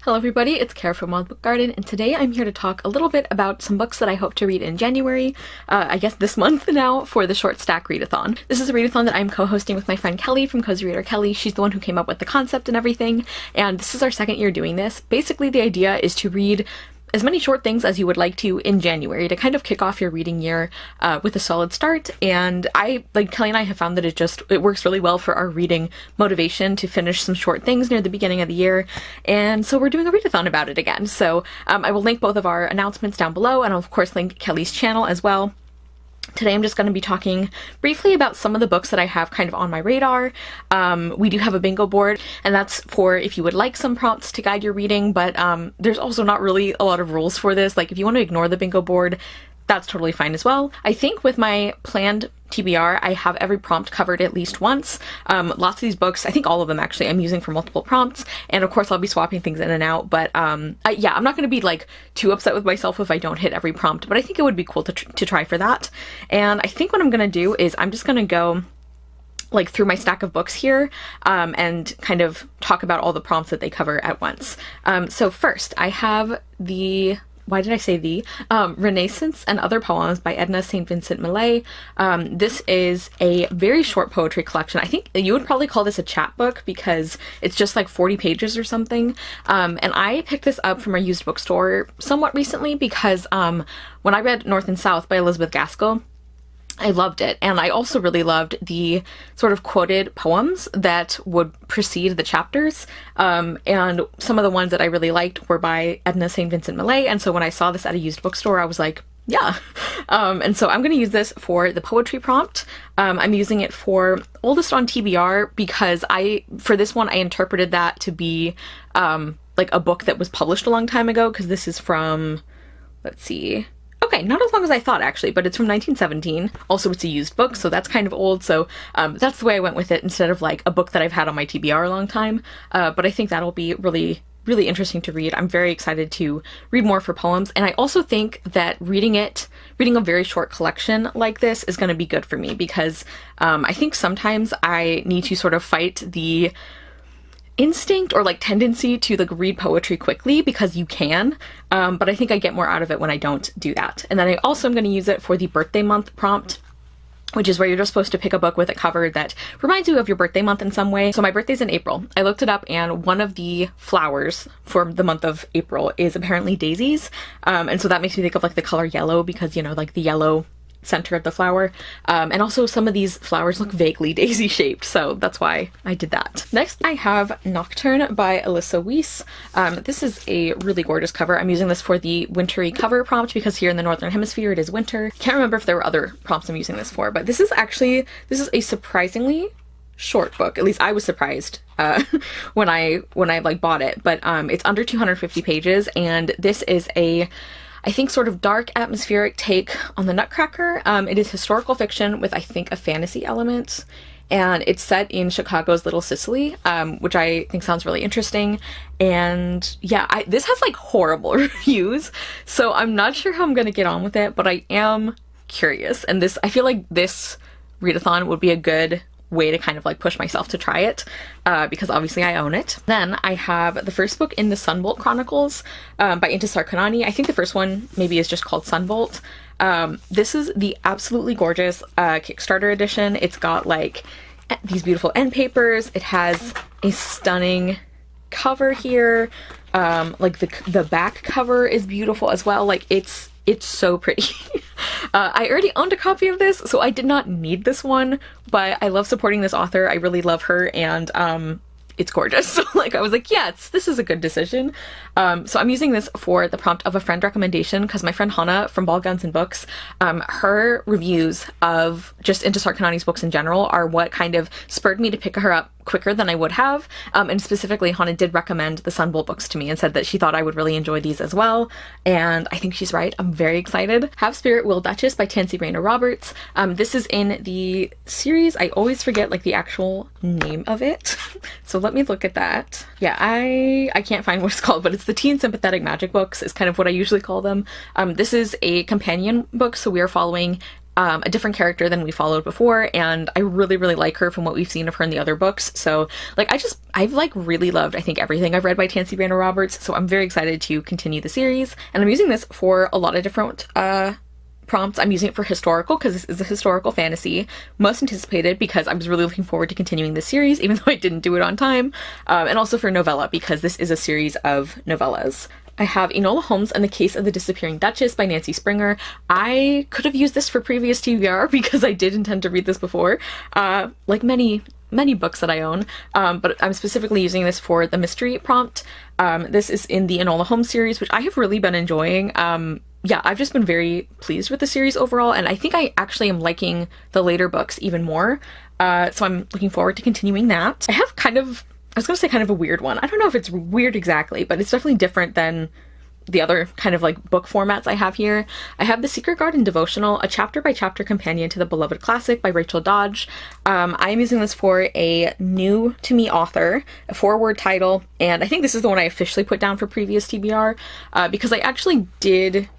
Hello everybody, it's Kara from Wild Book Garden, and today I'm here to talk a little bit about some books that I hope to read in January, I guess this month now, for the Short Stack Readathon. This is a readathon that I'm co-hosting with my friend Kelly from Cozy Reader Kelly. She's the one who came up with the concept and everything, and this is our second year doing this. Basically, the idea is to read as many short things as you would like to in January to kind of kick off your reading year with a solid start. And Kelly and I have found that it works really well for our reading motivation to finish some short things near the beginning of the year. And so we're doing a readathon about it again. So I will link both of our announcements down below, and I'll of course link Kelly's channel as well. Today I'm just going to be talking briefly about some of the books that I have kind of on my radar. We do have a bingo board, and that's for if you would like some prompts to guide your reading, but there's also not really a lot of rules for this. Like, if you want to ignore the bingo board, that's totally fine as well. I think with my planned TBR, I have every prompt covered at least once. Lots of these books, I think all of them actually, I'm using for multiple prompts, and of course I'll be swapping things in and out, but yeah, I'm not going to be like too upset with myself if I don't hit every prompt, but I think it would be cool to try for that. And I think what I'm going to do is I'm just going to go like through my stack of books here and kind of talk about all the prompts that they cover at once. So first I have why did I say Renaissance and Other Poems by Edna St. Vincent Millay. This is a very short poetry collection. I think you would probably call this a chapbook because it's just like 40 pages or something. And I picked this up from our used bookstore somewhat recently because when I read North and South by Elizabeth Gaskell, I loved it, and I also really loved the sort of quoted poems that would precede the chapters, and some of the ones that I really liked were by Edna St. Vincent Millay, and so when I saw this at a used bookstore, I was like, yeah. And so I'm going to use this for the poetry prompt. I'm using it for Oldest on TBR because for this one, I interpreted that to be like a book that was published a long time ago, because this is from, let's see, okay, not as long as I thought actually, but it's from 1917. Also, it's a used book, so that's kind of old, so that's the way I went with it instead of like a book that I've had on my TBR a long time. But I think that'll be really, really interesting to read. I'm very excited to read more for poems, and I also think that reading a very short collection like this is going to be good for me because I think sometimes I need to sort of fight the instinct or like tendency to like read poetry quickly because you can, but I think I get more out of it when I don't do that. And then I also am going to use it for the birthday month prompt, which is where you're just supposed to pick a book with a cover that reminds you of your birthday month in some way. So my birthday's in April. I looked it up, and one of the flowers for the month of April is apparently daisies, and so that makes me think of like the color yellow because, you know, like the yellow center of the flower, and also some of these flowers look vaguely daisy shaped, so that's why I did that. Next I have Nocturn by Alyssa Weiss. This is a really gorgeous cover. I'm using this for the wintry cover prompt because here in the northern hemisphere it is winter. Can't remember if there were other prompts I'm using this for, but this is a surprisingly short book. At least I was surprised when I like bought it, but it's under 250 pages, and this is I think sort of dark atmospheric take on the Nutcracker. It is historical fiction with, I think, a fantasy element, and it's set in Chicago's Little Sicily, which I think sounds really interesting. And yeah, this has like horrible reviews, so I'm not sure how I'm gonna get on with it, but I am curious, and I feel like this readathon would be a good way to kind of like push myself to try it, because obviously I own it. Then I have the first book in the Sunbolt Chronicles by Intisar Kanani. I think the first one maybe is just called Sunbolt. This is the absolutely gorgeous Kickstarter edition. It's got like these beautiful end papers. It has a stunning cover here. Like the back cover is beautiful as well. Like it's so pretty. I already owned a copy of this, so I did not need this one, but I love supporting this author. I really love her, and it's gorgeous. So like I was like, yeah, this is a good decision. So I'm using this for the prompt of a friend recommendation because my friend Hannah from Ball Guns and Books, her reviews of just Intisar Kanani's books in general are what kind of spurred me to pick her up quicker than I would have. And specifically, Hannah did recommend the Sunbolt books to me and said that she thought I would really enjoy these as well. And I think she's right. I'm very excited. Have Spirit Will Duchess by Tansy Rayner Roberts. This is in the series. I always forget like the actual name of it. So let me look at that. Yeah, I can't find what it's called, but it's the Teen Sympathetic Magic books is kind of what I usually call them. This is a companion book, so we are following a different character than we followed before, and I really, really like her from what we've seen of her in the other books. So, like, I've like really loved, I think, everything I've read by Tansy Banner Roberts, so I'm very excited to continue the series. And I'm using this for a lot of different prompts. I'm using it for historical because this is a historical fantasy, most anticipated because I was really looking forward to continuing this series, even though I didn't do it on time, and also for novella because this is a series of novellas. I have Enola Holmes and the Case of the Disappearing Duchess by Nancy Springer. I could have used this for previous TBR because I did intend to read this before, like many books that I own, but I'm specifically using this for the mystery prompt. This is in the Enola Holmes series, which I have really been enjoying. Yeah, I've just been very pleased with the series overall, and I think I actually am liking the later books even more, so I'm looking forward to continuing that. I have I was going to say kind of a weird one. I don't know if it's weird exactly, but it's definitely different than the other kind of like book formats I have here. I have The Secret Garden Devotional, a chapter-by-chapter companion to the beloved classic by Rachel Dodge. I am using this for a new-to-me author, a 4-word title, and I think this is the one I officially put down for previous TBR, because I actually did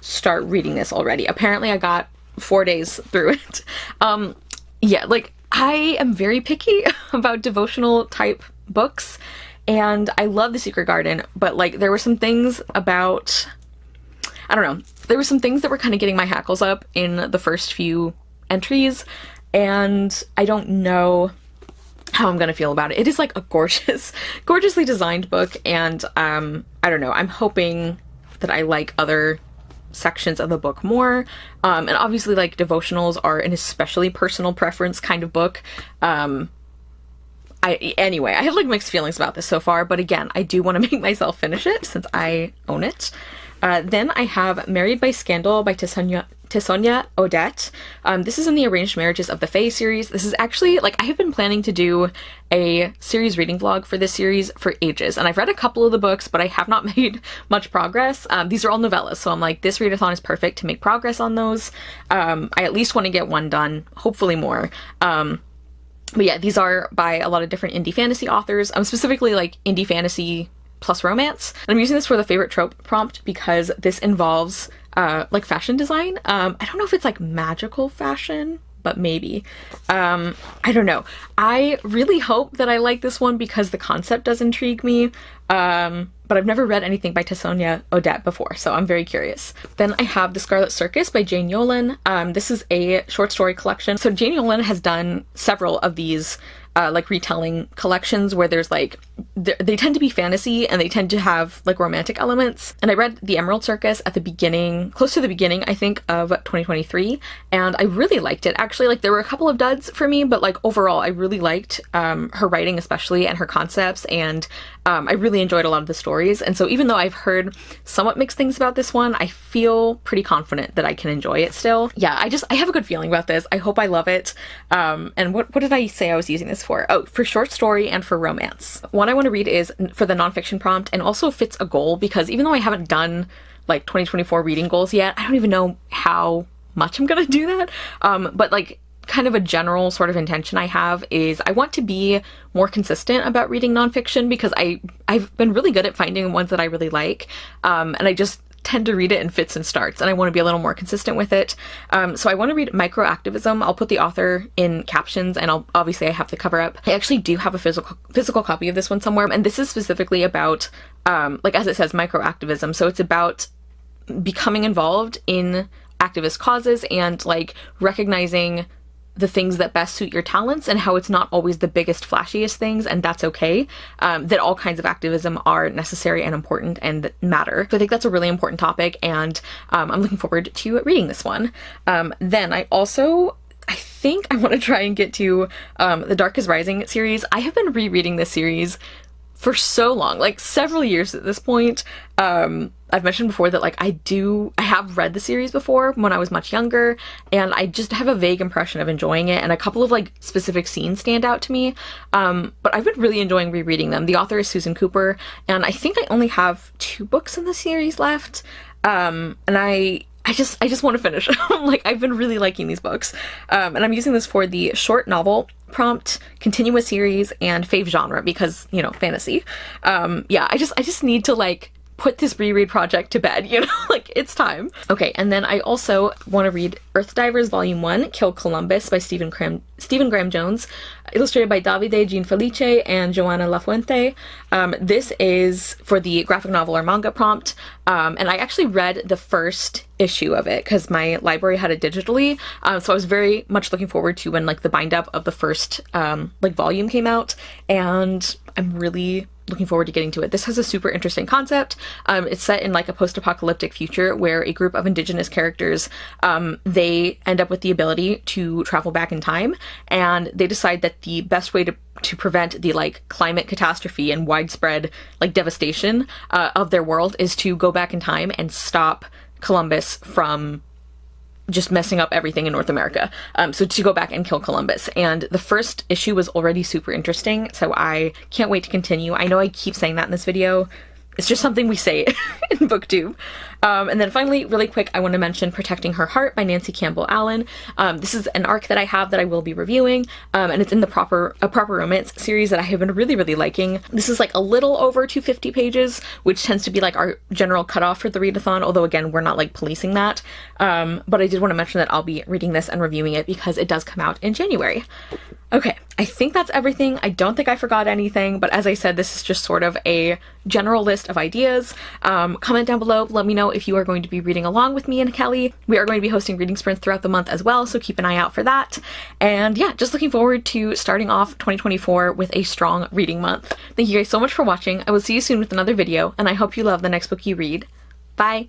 start reading this already. Apparently I got 4 days through it. Yeah, like, I am very picky about devotional type books, and I love The Secret Garden, but like there were some things about, I don't know, there were some things that were kind of getting my hackles up in the first few entries, and I don't know how I'm gonna feel about it. It is like a gorgeously designed book, and I don't know, I'm hoping that I like other sections of the book more, and obviously like devotionals are an especially personal preference kind of book. Anyway, I have like mixed feelings about this so far, but again, I do want to make myself finish it since I own it. Then I have Married by Scandal by Tissonia Odette. This is in the Arranged Marriages of the Fae series. This is actually, like, I have been planning to do a series reading vlog for this series for ages, and I've read a couple of the books, but I have not made much progress. These are all novellas, so I'm like, this readathon is perfect to make progress on those. I at least want to get one done, hopefully more. But yeah, these are by a lot of different indie fantasy authors. Specifically like indie fantasy plus romance. And I'm using this for the favorite trope prompt because this involves like fashion design. I don't know if it's like magical fashion, but maybe. I don't know. I really hope that I like this one because the concept does intrigue me. But I've never read anything by Tissonia Odette before, so I'm very curious. Then I have The Scarlet Circus by Jane Yolen. This is a short story collection. So Jane Yolen has done several of these like retelling collections where there's like, they tend to be fantasy and they tend to have like romantic elements. And I read The Emerald Circus at the beginning, close to the beginning, I think, of 2023. And I really liked it. Actually, like there were a couple of duds for me, but like overall, I really liked her writing especially and her concepts. And I really enjoyed a lot of the stories. And so even though I've heard somewhat mixed things about this one, I feel pretty confident that I can enjoy it still. Yeah, I have a good feeling about this. I hope I love it. And what did I say I was using this for? Oh, for short story and for romance. One I want to read is for the nonfiction prompt and also fits a goal because even though I haven't done like 2024 reading goals yet, I don't even know how much I'm gonna do that. But like kind of a general sort of intention I have is I want to be more consistent about reading nonfiction because I've been really good at finding ones that I really like, and I just tend to read it in fits and starts, and I want to be a little more consistent with it. So I want to read Microactivism. I'll put the author in captions, and obviously I have the cover up. I actually do have a physical copy of this one somewhere, and this is specifically about, like as it says, microactivism. So it's about becoming involved in activist causes and like recognizing the things that best suit your talents and how it's not always the biggest, flashiest things, and that's okay. That all kinds of activism are necessary and important and that matter. So I think that's a really important topic, and I'm looking forward to reading this one. Then I think I want to try and get to the Dark is Rising series. I have been rereading this series for so long, like several years at this point. I've mentioned before that like I have read the series before when I was much younger, and I just have a vague impression of enjoying it, and a couple of like specific scenes stand out to me. But I've been really enjoying rereading them. The author is Susan Cooper, and I think I only have 2 books in the series left. And I just want to finish. Like I've been really liking these books. And I'm using this for the short novel prompt, continuous series, and fave genre because, you know, fantasy. Yeah, I just need to like put this reread project to bed, you know, like it's time. Okay, and then I also want to read Earthdivers Volume 1, Kill Columbus by Stephen Graham Jones, illustrated by Davide Gianfelice and Joanna Lafuente. This is for the graphic novel or manga prompt, and I actually read the first issue of it because my library had it digitally, so I was very much looking forward to when like the bind up of the first like volume came out, and I'm really looking forward to getting to it. This has a super interesting concept. It's set in like a post-apocalyptic future where a group of indigenous characters, they end up with the ability to travel back in time, and they decide that the best way to prevent the like climate catastrophe and widespread like devastation of their world is to go back in time and stop Columbus from just messing up everything in North America. So to go back and kill Columbus. And the first issue was already super interesting, so I can't wait to continue. I know I keep saying that in this video. It's just something we say in BookTube. And then finally, really quick, I want to mention Protecting Her Heart by Nancy Campbell Allen. This is an arc that I have that I will be reviewing, and it's in the Proper Romance series that I have been really, really liking. This is like a little over 250 pages, which tends to be like our general cutoff for the readathon, although again, we're not like policing that. But I did want to mention that I'll be reading this and reviewing it because it does come out in January. Okay, I think that's everything. I don't think I forgot anything, but as I said, this is just sort of a general list of ideas. Comment down below, let me know if you are going to be reading along with me and Kelly. We are going to be hosting reading sprints throughout the month as well, so keep an eye out for that. And yeah, just looking forward to starting off 2024 with a strong reading month. Thank you guys so much for watching. I will see you soon with another video, and I hope you love the next book you read. Bye!